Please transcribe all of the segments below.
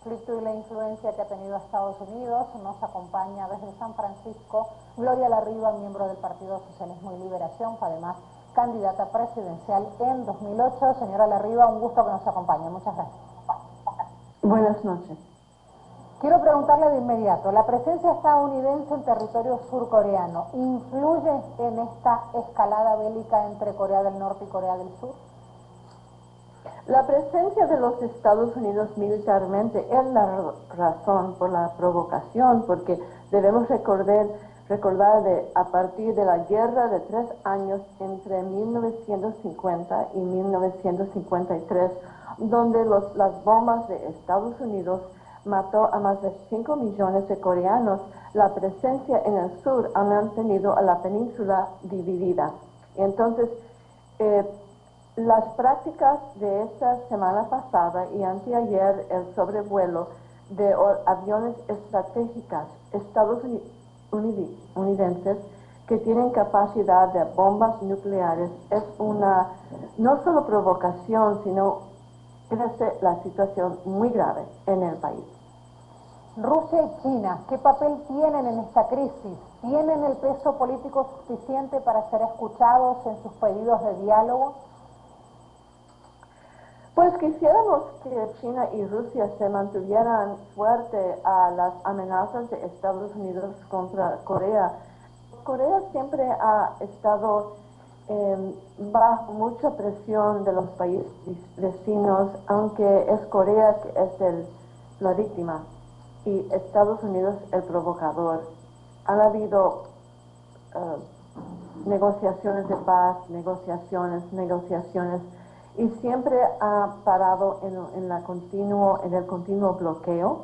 conflicto y la influencia que ha tenido Estados Unidos. Nos acompaña desde San Francisco Gloria Larriva, miembro del Partido Socialismo y Liberación, fue además candidata presidencial en 2008. Señora Larriva, un gusto que nos acompañe. Muchas gracias. Buenas noches. Quiero preguntarle de inmediato, ¿la presencia estadounidense en territorio surcoreano influye en esta escalada bélica entre Corea del Norte y Corea del Sur? La presencia de los Estados Unidos militarmente es la razón por la provocación, porque debemos recordar a partir de la guerra de 3 años entre 1950 y 1953, donde las bombas de Estados Unidos mató a más de 5 millones de coreanos. La presencia en el sur ha mantenido a la península dividida. Entonces, las prácticas de esta semana pasada y anteayer, el sobrevuelo de aviones estratégicos estadounidenses que tienen capacidad de bombas nucleares es una no solo provocación, sino crece la situación muy grave en el país. Rusia y China, ¿qué papel tienen en esta crisis? ¿Tienen el peso político suficiente para ser escuchados en sus pedidos de diálogo? Pues quisiéramos que China y Rusia se mantuvieran fuertes a las amenazas de Estados Unidos contra Corea. Corea siempre ha estado bajo mucha presión de los países vecinos, aunque es Corea que es la víctima y Estados Unidos el provocador. Han habido negociaciones de paz, negociaciones, y siempre ha parado en el continuo bloqueo.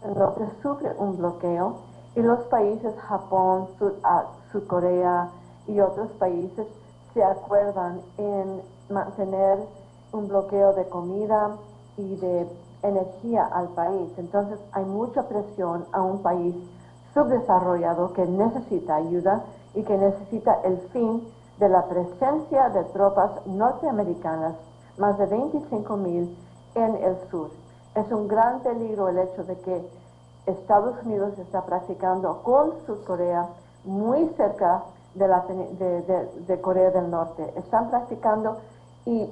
El norte sufre un bloqueo y los países Japón, Corea y otros países se acuerdan en mantener un bloqueo de comida y de energía al país. Entonces hay mucha presión a un país subdesarrollado que necesita ayuda y que necesita el fin de la presencia de tropas norteamericanas, más de 25,000 en el sur. Es un gran peligro el hecho de que Estados Unidos está practicando con Corea muy cerca de Corea del Norte. Están practicando y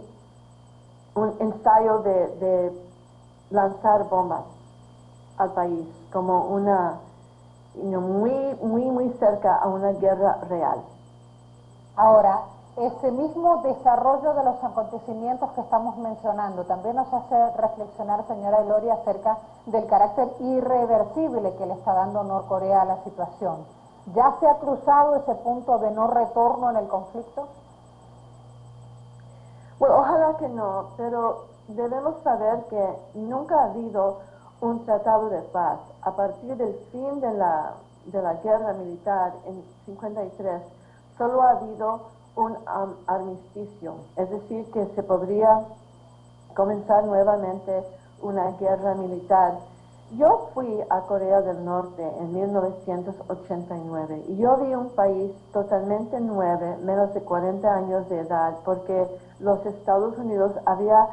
un ensayo de lanzar bombas al país como una muy cerca a una guerra real. Ahora, ese mismo desarrollo de los acontecimientos que estamos mencionando también nos hace reflexionar, señora Gloria, acerca del carácter irreversible que le está dando Norcorea a la situación. ¿Ya se ha cruzado ese punto de no retorno en el conflicto? Bueno, ojalá que no, pero debemos saber que nunca ha habido un tratado de paz. A partir del fin de la guerra militar en 53, solo ha habido un armisticio, es decir, que se podría comenzar nuevamente una guerra militar. Yo fui a Corea del Norte en 1989 y yo vi un país totalmente nuevo, menos de 40 años de edad, porque los Estados Unidos había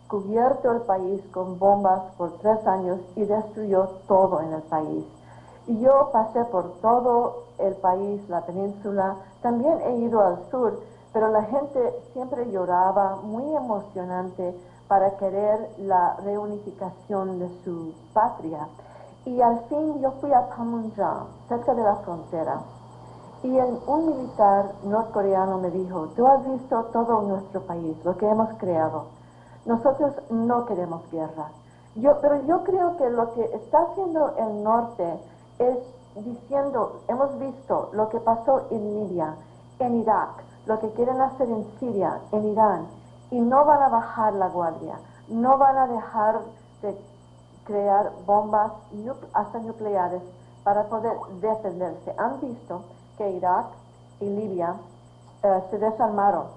cubierto el país con bombas por 3 años y destruyó todo en el país. Y yo pasé por todo el país, la península, también he ido al sur, pero la gente siempre lloraba, muy emocionante, para querer la reunificación de su patria. Y al fin yo fui a Panmunjom, cerca de la frontera, y un militar norcoreano me dijo: tú has visto todo nuestro país, lo que hemos creado. Nosotros no queremos guerra. Pero yo creo que lo que está haciendo el norte es diciendo: hemos visto lo que pasó en Libia, en Irak, lo que quieren hacer en Siria, en Irán, y no van a bajar la guardia, no van a dejar de crear bombas hasta nucleares para poder defenderse. Han visto que Irak y Libia se desarmaron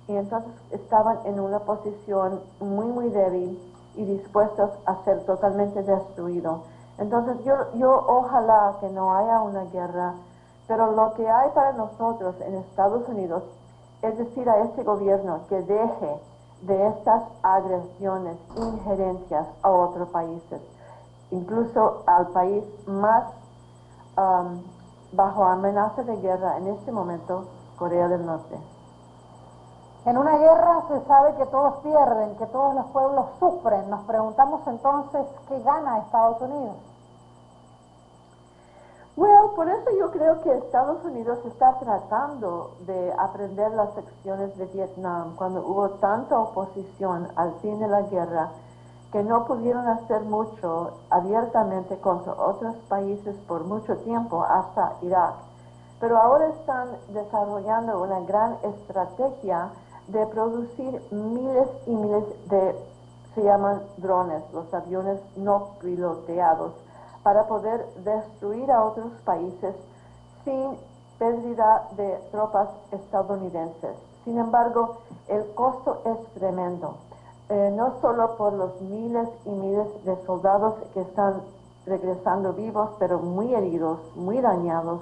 y entonces estaban en una posición muy débil y dispuestos a ser totalmente destruidos. Entonces yo ojalá que no haya una guerra, pero lo que hay para nosotros en Estados Unidos es decir a este gobierno que deje de estas agresiones, injerencias a otros países, incluso al país más bajo amenaza de guerra en este momento, Corea del Norte. En una guerra se sabe que todos pierden, que todos los pueblos sufren. Nos preguntamos entonces, ¿qué gana Estados Unidos? Bueno, por eso yo creo que Estados Unidos está tratando de aprender las lecciones de Vietnam, cuando hubo tanta oposición al fin de la guerra, que no pudieron hacer mucho abiertamente contra otros países por mucho tiempo, hasta Irak. Pero ahora están desarrollando una gran estrategia de producir miles y miles de, se llaman drones, los aviones no piloteados, para poder destruir a otros países sin pérdida de tropas estadounidenses. Sin embargo, el costo es tremendo, no solo por los miles y miles de soldados que están regresando vivos, pero muy heridos, muy dañados,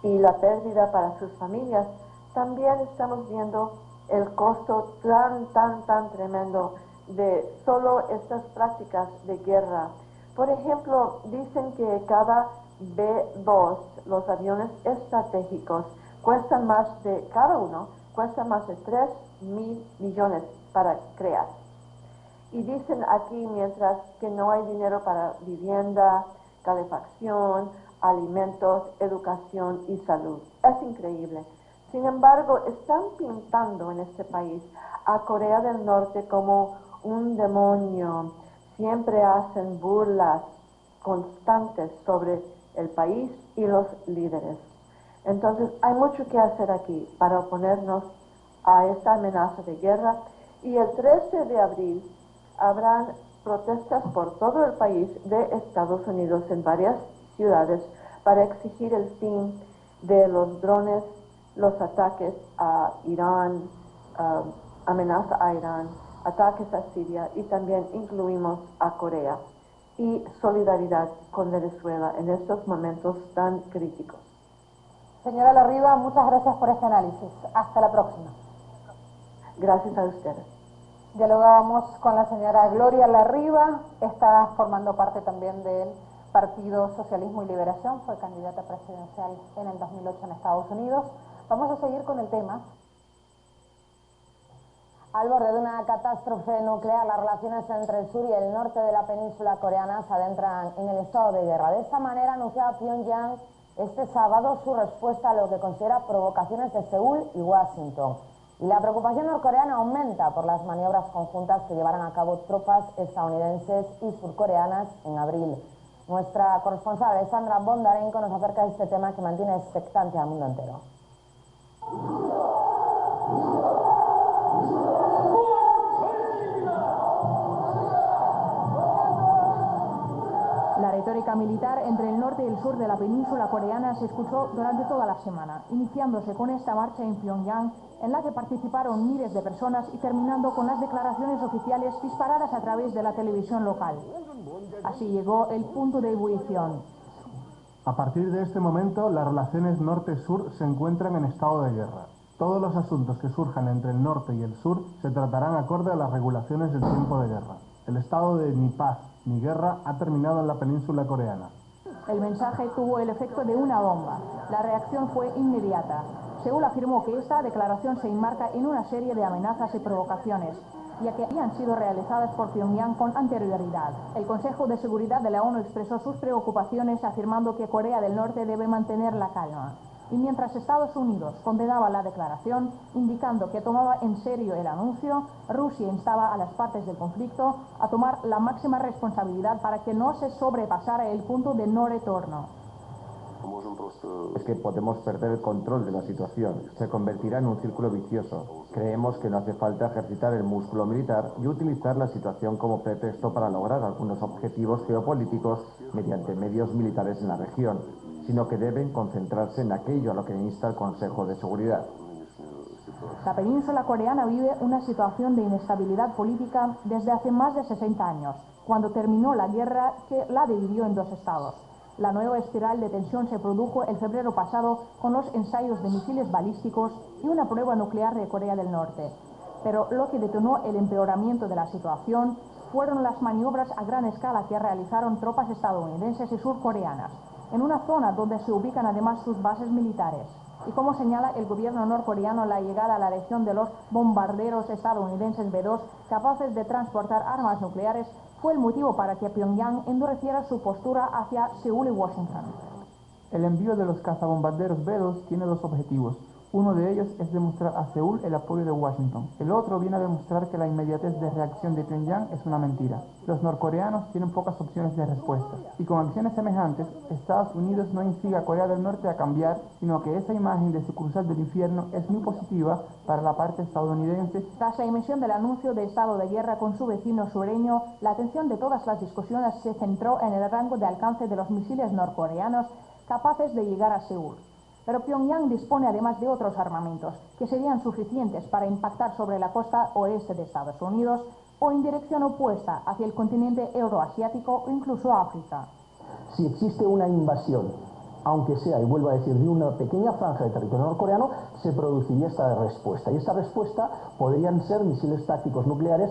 y la pérdida para sus familias. También estamos viendo el costo tan tremendo de solo estas prácticas de guerra. Por ejemplo, dicen que cada B-2, los aviones estratégicos, cuestan más de, cada uno, cuesta más de 3.000 millones para crear. Y dicen aquí, mientras que no hay dinero para vivienda, calefacción, alimentos, educación y salud. Es increíble. Sin embargo, están pintando en este país a Corea del Norte como un demonio. Siempre hacen burlas constantes sobre el país y los líderes. Entonces, hay mucho que hacer aquí para oponernos a esta amenaza de guerra. Y el 13 de abril habrán protestas por todo el país de Estados Unidos en varias ciudades para exigir el fin de los drones, los ataques a Irán, amenaza a Irán, ataques a Siria, y también incluimos a Corea, y solidaridad con Venezuela en estos momentos tan críticos. Señora Larriva, muchas gracias por este análisis. Hasta la próxima. Gracias a ustedes. Dialogábamos con la señora Gloria Larriva, está formando parte también del Partido Socialismo y Liberación, fue candidata presidencial en el 2008 en Estados Unidos. Vamos a seguir con el tema. Al borde de una catástrofe nuclear, las relaciones entre el sur y el norte de la península coreana se adentran en el estado de guerra. De esta manera anunciaba Pyongyang este sábado su respuesta a lo que considera provocaciones de Seúl y Washington. Y la preocupación norcoreana aumenta por las maniobras conjuntas que llevarán a cabo tropas estadounidenses y surcoreanas en abril. Nuestra corresponsal Alexandra Bondarenko nos acerca de este tema que mantiene expectante al mundo entero. La retórica militar entre el norte y el sur de la península coreana se escuchó durante toda la semana, iniciándose con esta marcha en Pyongyang, en la que participaron miles de personas, y terminando con las declaraciones oficiales disparadas a través de la televisión local. Así llegó el punto de ebullición. A partir de este momento, las relaciones norte-sur se encuentran en estado de guerra. Todos los asuntos que surjan entre el norte y el sur se tratarán acorde a las regulaciones del tiempo de guerra. El estado de ni paz ni guerra ha terminado en la península coreana. El mensaje tuvo el efecto de una bomba. La reacción fue inmediata. Seúl afirmó que esta declaración se enmarca en una serie de amenazas y provocaciones, ya que habían sido realizadas por Pyongyang con anterioridad. El Consejo de Seguridad de la ONU expresó sus preocupaciones afirmando que Corea del Norte debe mantener la calma. Y mientras Estados Unidos condenaba la declaración, indicando que tomaba en serio el anuncio, Rusia instaba a las partes del conflicto a tomar la máxima responsabilidad para que no se sobrepasara el punto de no retorno. Es que podemos perder el control de la situación. Se convertirá en un círculo vicioso. Creemos que no hace falta ejercitar el músculo militar y utilizar la situación como pretexto para lograr algunos objetivos geopolíticos mediante medios militares en la región, sino que deben concentrarse en aquello a lo que insta el Consejo de Seguridad. La península coreana vive una situación de inestabilidad política desde hace más de 60 años, cuando terminó la guerra que la dividió en dos estados. La nueva espiral de tensión se produjo el febrero pasado con los ensayos de misiles balísticos y una prueba nuclear de Corea del Norte. Pero lo que detonó el empeoramiento de la situación fueron las maniobras a gran escala que realizaron tropas estadounidenses y surcoreanas, en una zona donde se ubican además sus bases militares. Y como señala el gobierno norcoreano, la llegada a la región de los bombarderos estadounidenses B-2 capaces de transportar armas nucleares fue el motivo para que Pyongyang endureciera su postura hacia Seúl y Washington. El envío de los cazabombarderos B-2 tiene dos objetivos. Uno de ellos es demostrar a Seúl el apoyo de Washington. El otro viene a demostrar que la inmediatez de reacción de Pyongyang es una mentira. Los norcoreanos tienen pocas opciones de respuesta. Y con acciones semejantes, Estados Unidos no instiga a Corea del Norte a cambiar, sino que esa imagen de sucursal del infierno es muy positiva para la parte estadounidense. Tras la emisión del anuncio de estado de guerra con su vecino sureño, la atención de todas las discusiones se centró en el rango de alcance de los misiles norcoreanos capaces de llegar a Seúl. Pero Pyongyang dispone además de otros armamentos que serían suficientes para impactar sobre la costa oeste de Estados Unidos o en dirección opuesta hacia el continente euroasiático o incluso África. Si existe una invasión, aunque sea, y vuelvo a decir, de una pequeña franja de territorio norcoreano, se produciría esta respuesta. Y esta respuesta podrían ser misiles tácticos nucleares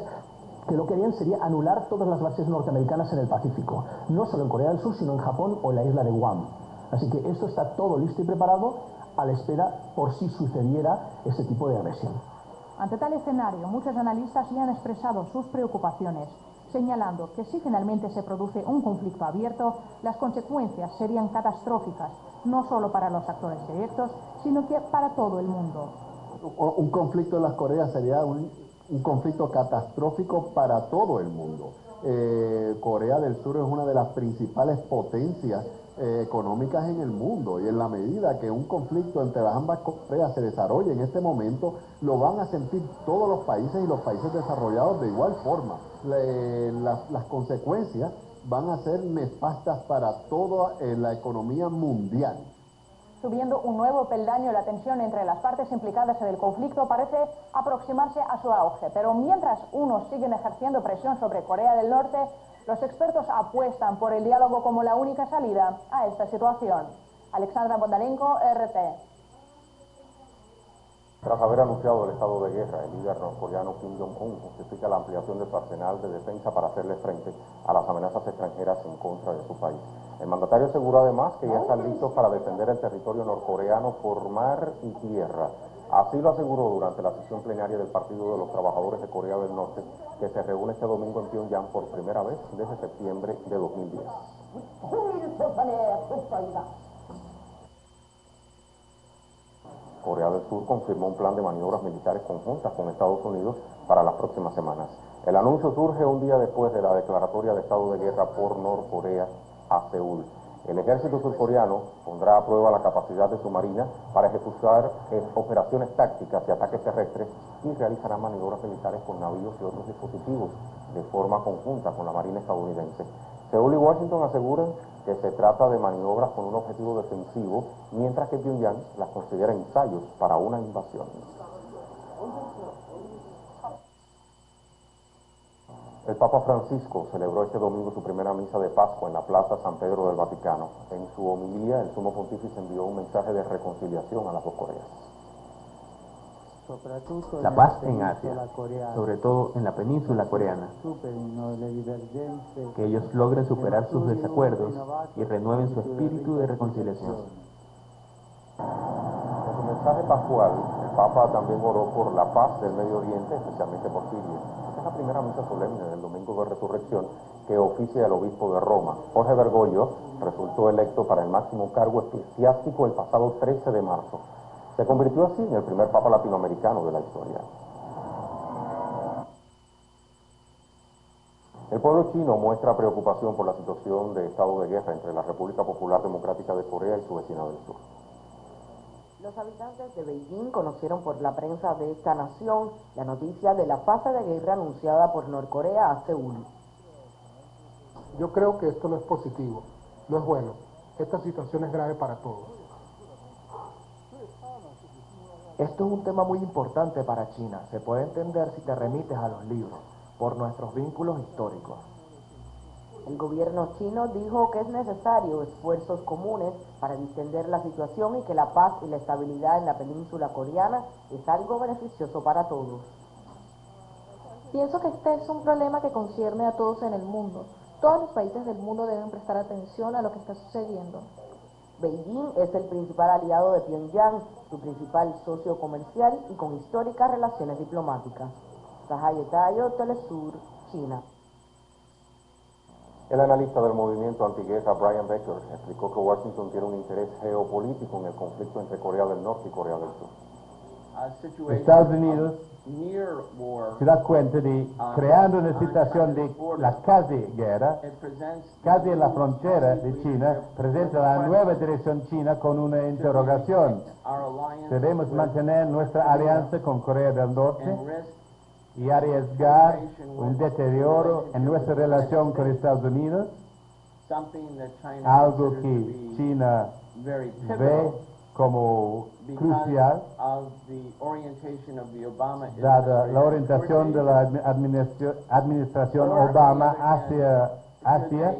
que lo que harían sería anular todas las bases norteamericanas en el Pacífico, no solo en Corea del Sur, sino en Japón o en la isla de Guam. Así que esto está todo listo y preparado a la espera por si sucediera ese tipo de agresión. Ante tal escenario, muchos analistas ya han expresado sus preocupaciones, señalando que si finalmente se produce un conflicto abierto, las consecuencias serían catastróficas, no solo para los actores directos, sino que para todo el mundo. Un conflicto en las Coreas sería un conflicto catastrófico para todo el mundo. Corea del Sur es una de las principales potencias económicas en el mundo, y en la medida que un conflicto entre las ambas Coreas se desarrolle en este momento, lo van a sentir todos los países y los países desarrollados de igual forma. Las consecuencias van a ser nefastas para toda la economía mundial. Subiendo un nuevo peldaño, la tensión entre las partes implicadas en el conflicto parece aproximarse a su auge, pero mientras unos siguen ejerciendo presión sobre Corea del Norte, los expertos apuestan por el diálogo como la única salida a esta situación. Alexandra Bondarenko, RT. Tras haber anunciado el estado de guerra, el líder norcoreano Kim Jong-un justifica la ampliación de su arsenal de defensa para hacerle frente a las amenazas extranjeras en contra de su país. El mandatario aseguró además que ya están listos para defender el territorio norcoreano por mar y tierra. Así lo aseguró durante la sesión plenaria del Partido de los Trabajadores de Corea del Norte, que se reúne este domingo en Pyongyang por primera vez desde septiembre de 2010. Corea del Sur confirmó un plan de maniobras militares conjuntas con Estados Unidos para las próximas semanas. El anuncio surge un día después de la declaratoria de estado de guerra por Norcorea a Seúl. El ejército surcoreano pondrá a prueba la capacidad de su marina para ejecutar operaciones tácticas y ataques terrestres y realizará maniobras militares con navíos y otros dispositivos de forma conjunta con la marina estadounidense. Seúl y Washington aseguran que se trata de maniobras con un objetivo defensivo, mientras que Pyongyang las considera ensayos para una invasión. El Papa Francisco celebró este domingo su primera misa de Pascua en la Plaza San Pedro del Vaticano. En su homilia, el sumo pontífice envió un mensaje de reconciliación a las dos Coreas. La paz en Asia, sobre todo en la península coreana. Que ellos logren superar sus desacuerdos y renueven su espíritu de reconciliación. En su mensaje pascual, el Papa también oró por la paz del Medio Oriente, especialmente por Siria. Esta es la primera misa solemne del Domingo de Resurrección que oficia el obispo de Roma. Jorge Bergoglio resultó electo para el máximo cargo eclesiástico el pasado 13 de marzo. Se convirtió así en el primer papa latinoamericano de la historia. El pueblo chino muestra preocupación por la situación de estado de guerra entre la República Popular Democrática de Corea y su vecina del sur. Los habitantes de Beijing conocieron por la prensa de esta nación la noticia de la fase de guerra anunciada por Norcorea a Seúl. Yo creo que esto no es positivo, no es bueno. Esta situación es grave para todos. Esto es un tema muy importante para China. Se puede entender si te remites a los libros, por nuestros vínculos históricos. El gobierno chino dijo que es necesario esfuerzos comunes para distender la situación y que la paz y la estabilidad en la península coreana es algo beneficioso para todos. Pienso que este es un problema que concierne a todos en el mundo. Todos los países del mundo deben prestar atención a lo que está sucediendo. Beijing es el principal aliado de Pyongyang, su principal socio comercial y con históricas relaciones diplomáticas. Sahaya Tayo, Telesur, China. El analista del movimiento antiguerra Brian Becker explicó que Washington tiene un interés geopolítico en el conflicto entre Corea del Norte y Corea del Sur. Estados Unidos se da cuenta de creando una situación de la casi guerra, casi en la frontera de China, presenta la nueva dirección china con una interrogación. ¿Debemos mantener nuestra alianza con Corea del Norte y arriesgar un deterioro en nuestra relación con Estados Unidos? Algo que China ve como crucial, dada la orientación de la administración Obama hacia Asia.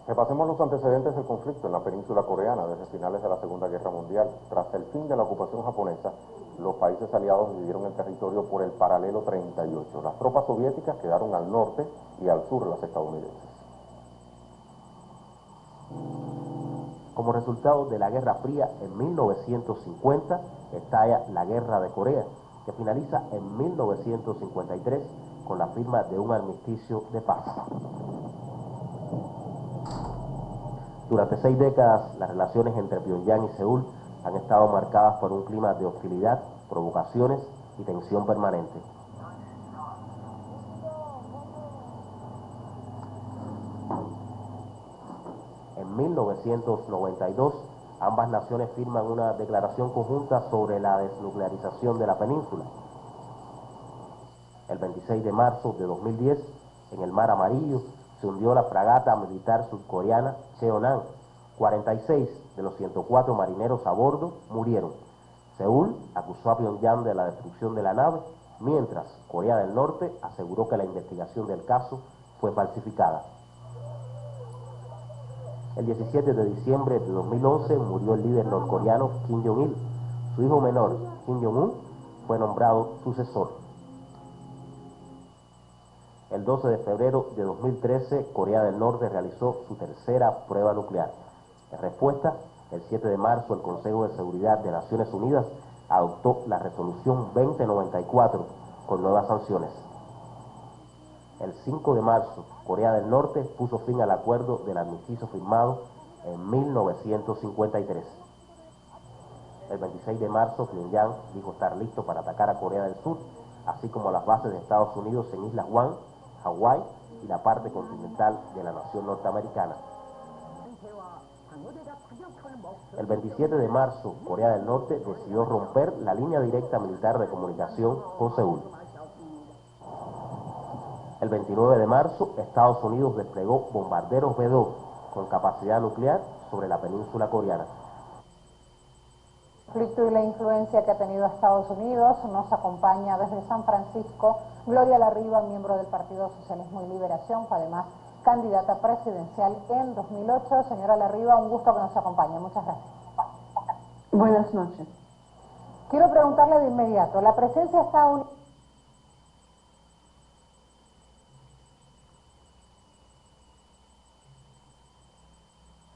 Repasemos los antecedentes del conflicto en la península coreana desde finales de la Segunda Guerra Mundial. Tras el fin de la ocupación japonesa, los países aliados dividieron el territorio por el paralelo 38. Las tropas soviéticas quedaron al norte y al sur de las estadounidenses. Como resultado de la Guerra Fría, en 1950 estalla la Guerra de Corea, que finaliza en 1953 con la firma de un armisticio de paz. Durante 6 décadas, las relaciones entre Pyongyang y Seúl han estado marcadas por un clima de hostilidad, provocaciones y tensión permanente. En 1992, ambas naciones firman una declaración conjunta sobre la desnuclearización de la península. El 26 de marzo de 2010, en el Mar Amarillo, se hundió la fragata militar surcoreana Cheonan. 46 de los 104 marineros a bordo murieron. Seúl acusó a Pyongyang de la destrucción de la nave, mientras Corea del Norte aseguró que la investigación del caso fue falsificada. El 17 de diciembre de 2011 murió el líder norcoreano Kim Jong-il. Su hijo menor, Kim Jong-un, fue nombrado sucesor. El 12 de febrero de 2013, Corea del Norte realizó su tercera prueba nuclear. En respuesta, el 7 de marzo, el Consejo de Seguridad de Naciones Unidas adoptó la resolución 2094 con nuevas sanciones. El 5 de marzo, Corea del Norte puso fin al acuerdo del armisticio firmado en 1953. El 26 de marzo, Pyongyang dijo estar listo para atacar a Corea del Sur, así como las bases de Estados Unidos en Islas Guam, Hawái y la parte continental de la nación norteamericana. El 27 de marzo, Corea del Norte decidió romper la línea directa militar de comunicación con Seúl. El 29 de marzo, Estados Unidos desplegó bombarderos B-2 con capacidad nuclear sobre la península coreana. El conflicto y la influencia que ha tenido Estados Unidos nos acompaña desde San Francisco Gloria Larriva, miembro del Partido Socialismo y Liberación, fue además candidata presidencial en 2008. Señora Larriva, un gusto que nos acompañe. Muchas gracias. Buenas noches. Quiero preguntarle de inmediato, la presencia estadounidense